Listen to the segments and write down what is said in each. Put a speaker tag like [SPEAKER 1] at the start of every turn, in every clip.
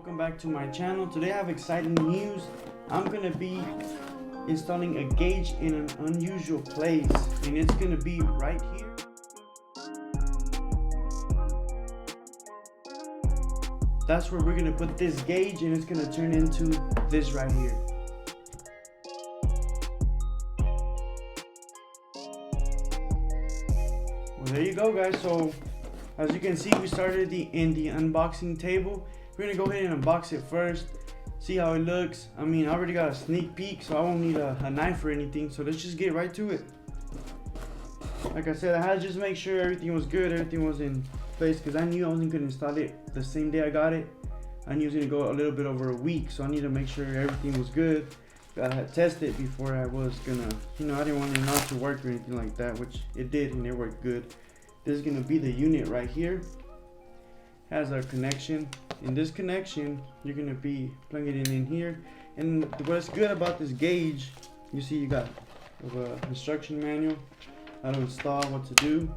[SPEAKER 1] welcome back to my channel. Today I have exciting news. I'm gonna be installing a gauge in an unusual place, and it's gonna be right here. That's where we're gonna put this gauge, and it's gonna turn into this right here. Well, there you go, guys. So as you can see, we started in the unboxing table. We're gonna go ahead and unbox it first, see how it looks. I mean, I already got a sneak peek, so I won't need a knife or anything. So let's just get right to it. Like I said, I had to just make sure everything was good, everything was in place, because I knew I wasn't gonna install it the same day I got it. I knew it was gonna go a little bit over a week, so I need to make sure everything was good. I had tested it before I was gonna, I didn't want it not to work or anything like that, which it did, and it worked good. This is gonna be the unit right here. Has a connection. In this connection, you're gonna be plugging it in here. And what's good about this gauge, you see you got an instruction manual, how to install, what to do.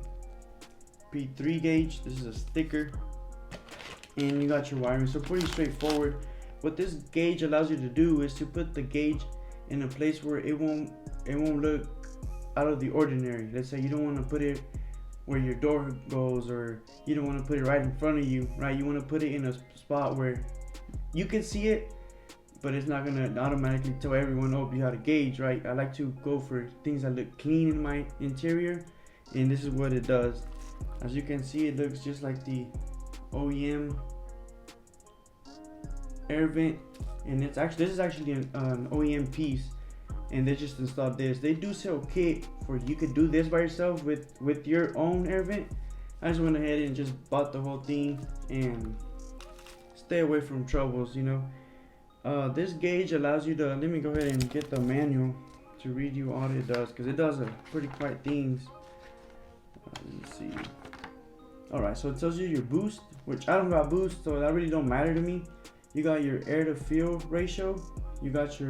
[SPEAKER 1] P3 gauge, this is a sticker. And you got your wiring, so pretty straightforward. What this gauge allows you to do is to put the gauge in a place where it won't look out of the ordinary. Let's say you don't want to put it where your door goes, or you don't want to put it right in front of you, right? You want to put it in a spot where you can see it, but it's not gonna automatically tell everyone, oh, you had a gauge, right? I like to go for things that look clean in my interior, and this is what it does. As you can see, it looks just like the OEM air vent, and this is actually an OEM piece, and they just installed this. They do sell a kit for you could do this by yourself with your own air vent. I just went ahead and just bought the whole thing and stay away from troubles, This gauge allows you to, let me go ahead and get the manual to read you all it does, because it does a pretty quite things. Let's see. Alright, so it tells you your boost, which I don't got boost, so that really don't matter to me. You got your air to fuel ratio. You got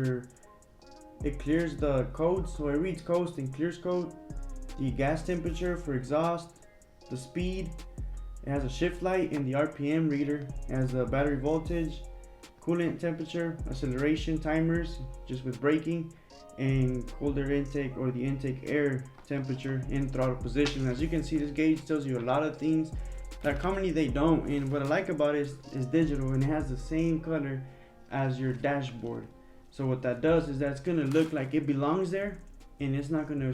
[SPEAKER 1] it clears the code, so it reads codes and clears code. The gas temperature for exhaust, the speed. It has a shift light, and the RPM reader. It has a battery voltage, coolant temperature, acceleration timers, just with braking, and colder intake or the intake air temperature and throttle position. As you can see, this gauge tells you a lot of things that commonly they don't, and what I like about it is digital, and it has the same color as your dashboard. So what that does is that's gonna look like it belongs there, and it's not gonna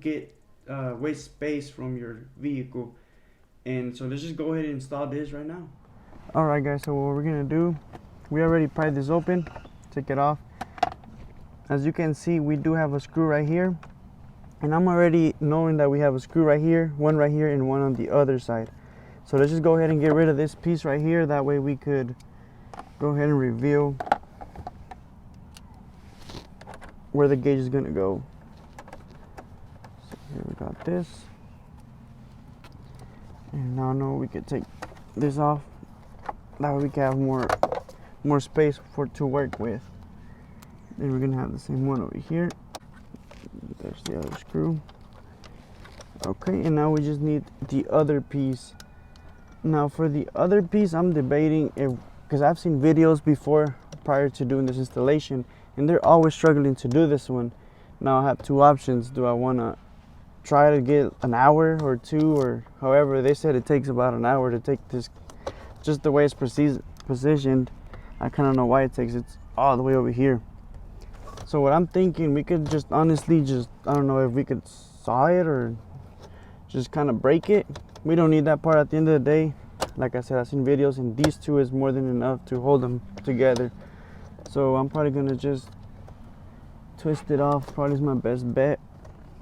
[SPEAKER 1] get waste space from your vehicle. And so let's just go ahead and install this right now. Alright guys, so what we're gonna do, we already pried this open, take it off. As you can see, we do have a screw right here, and I'm already knowing that we have a screw right here, one right here, and one on the other side. So let's just go ahead and get rid of this piece right here. That way we could go ahead and reveal where the gauge is gonna go. So here we got this, and now I know we could take this off. That way we can have more space to work with. Then we're gonna have the same one over here. There's the other screw. Okay, and now we just need the other piece. Now for the other piece, I'm debating because I've seen videos before prior to doing this installation, and they're always struggling to do this one. Now I have two options. Do I want to try to get an hour or two, or however they said it takes about an hour to take this, just the way it's positioned. I kind of know why it takes it all the way over here. So what I'm thinking, we could just honestly I don't know if we could saw it or just kind of break it. We don't need that part at the end of the day. Like I said, I've seen videos, and these two is more than enough to hold them together. So I'm probably gonna just twist it off. Probably is my best bet.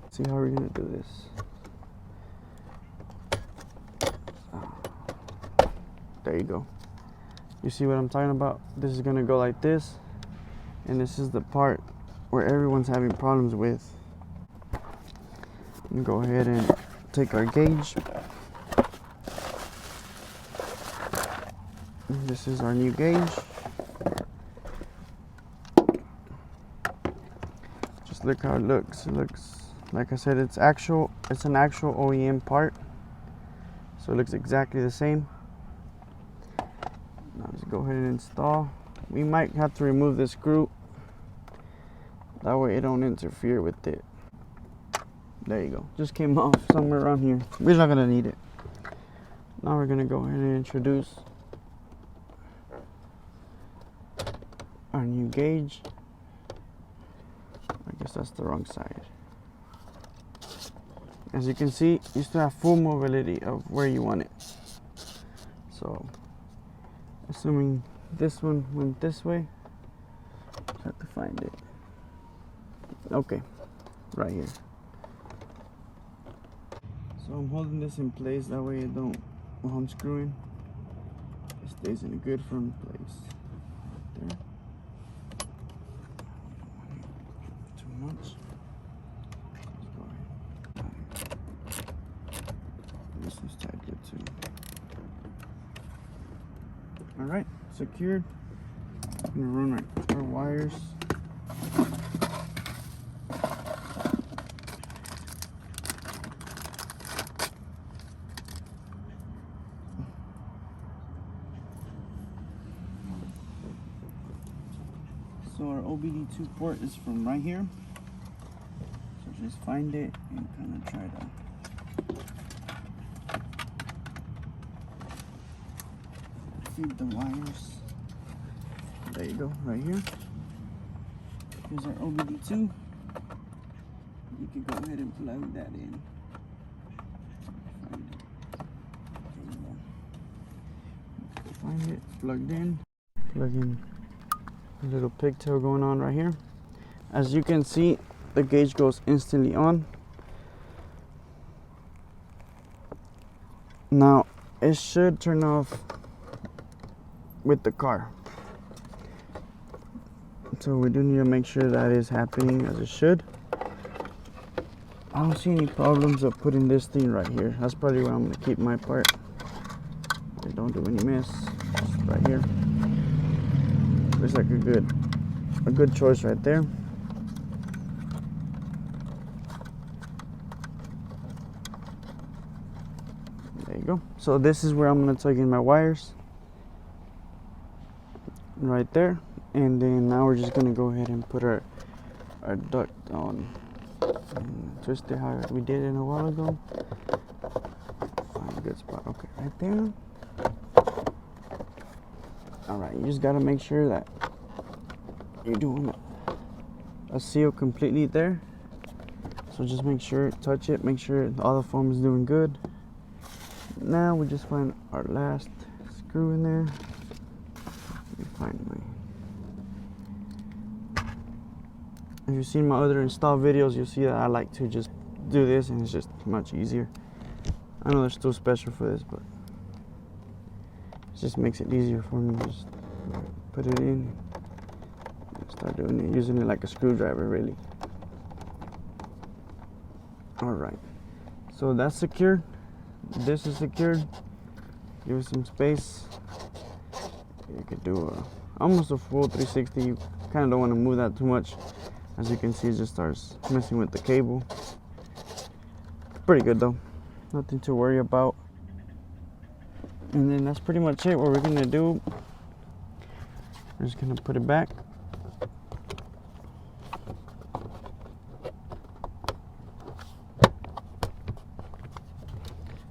[SPEAKER 1] Let's see how we're gonna do this. There you go. You see what I'm talking about? This is gonna go like this, and this is the part where everyone's having problems with. And go ahead and take our gauge. This is our new gauge. Just look how it looks. It looks, like I said, it's an actual OEM part. So it looks exactly the same. Now let's go ahead and install. We might have to remove this screw. That way it don't interfere with it. There you go. Just came off somewhere around here. We're not gonna need it. Now we're gonna go ahead and introduce our new gauge. I guess that's the wrong side. As you can see, you still have full mobility of where you want it. So, assuming this one went this way, just have to find it. Okay, right here. So I'm holding this in place, that way it don't, while I'm screwing, it stays in a good firm place. There. Too much. Let's go ahead. This one's tied good too. Alright, secured. I'm gonna run our wires. So our OBD2 port is from right here. So just find it and kind of try to feed the wires. There you go, right here. Here's our OBD2. You can go ahead and plug that in. Find it, plugged in. Plug in a little pigtail going on right here. As you can see, the gauge goes instantly on. Now it should turn off with the car, so we do need to make sure that is happening as it should. I don't see any problems of putting this thing right here. That's probably where I'm going to keep my part. Don't do any mess. Just right here. Looks like a good choice right there. There you go. So this is where I'm going to plug in my wires. Right there. And then now we're just going to go ahead and put our duct on. And twist it how we did it a while ago. Find a good spot. Okay, right there. Alright, you just got to make sure that you're doing a seal completely there. So just make sure, touch it, make sure all the foam is doing good. Now we just find our last screw in there. Let me find my... If you've seen my other install videos, you'll see that I like to just do this and it's just much easier. I know they're still special for this, but it just makes it easier for me. Just put it in and start doing it, using it like a screwdriver, really. Alright, so that's secure. This is secured. Give it some space. You could do almost a full 360. You kind of don't want to move that too much. As you can see, it just starts messing with the cable. Pretty good though. Nothing to worry about. And then that's pretty much it. What we're gonna do, we're just gonna put it back.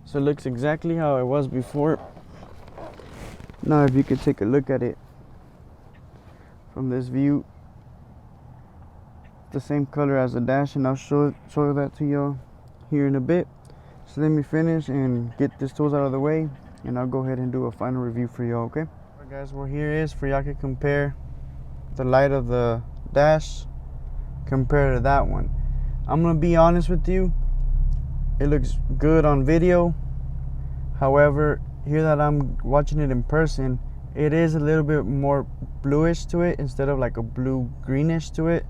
[SPEAKER 1] So it looks exactly how it was before. Now if you could take a look at it from this view, the same color as the dash, and I'll show that to y'all here in a bit. So let me finish and get these tools out of the way, and I'll go ahead and do a final review for y'all, okay? Alright guys, well here is for y'all can compare the light of the dash compared to that one. I'm gonna be honest with you, it looks good on video. However, here that I'm watching it in person, it is a little bit more bluish to it instead of like a blue greenish to it.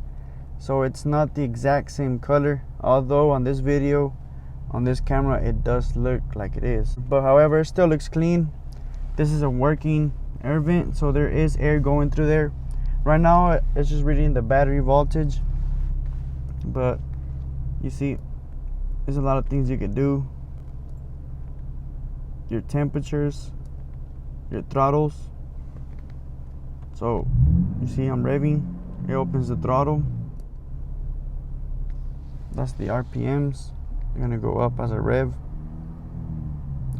[SPEAKER 1] So it's not the exact same color, although on this video, on this camera, it does look like it is. But however, it still looks clean. This is a working air vent, so there is air going through there. Right now, it's just reading the battery voltage. But you see, there's a lot of things you could do. Your temperatures, your throttles. So you see I'm revving, it opens the throttle. That's the RPMs. They're gonna go up as I rev.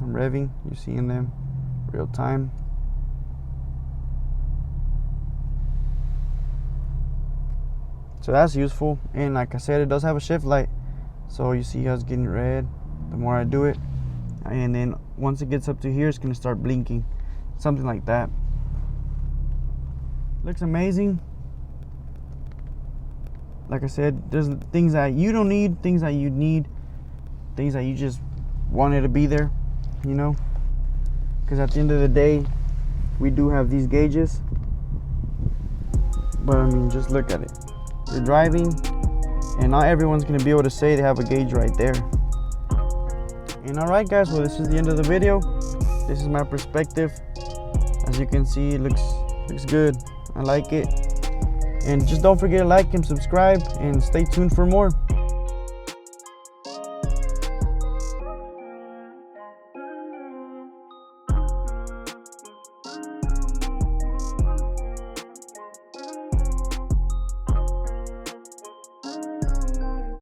[SPEAKER 1] I'm revving, you're seeing them real time. So that's useful, and like I said, it does have a shift light, so you see how it's getting red the more I do it, and then once it gets up to here, it's gonna start blinking, something like that. Looks amazing. Like I said, there's things that you don't need, things that you need, things that you just wanted to be there, you know, because at the end of the day, we do have these gauges, but I mean, just look at it. You're driving, and not everyone's gonna be able to say they have a gauge right there. And alright guys, well, this is the end of the video. This is my perspective. As you can see, it looks good. I like it. And just don't forget to like and subscribe, and stay tuned for more.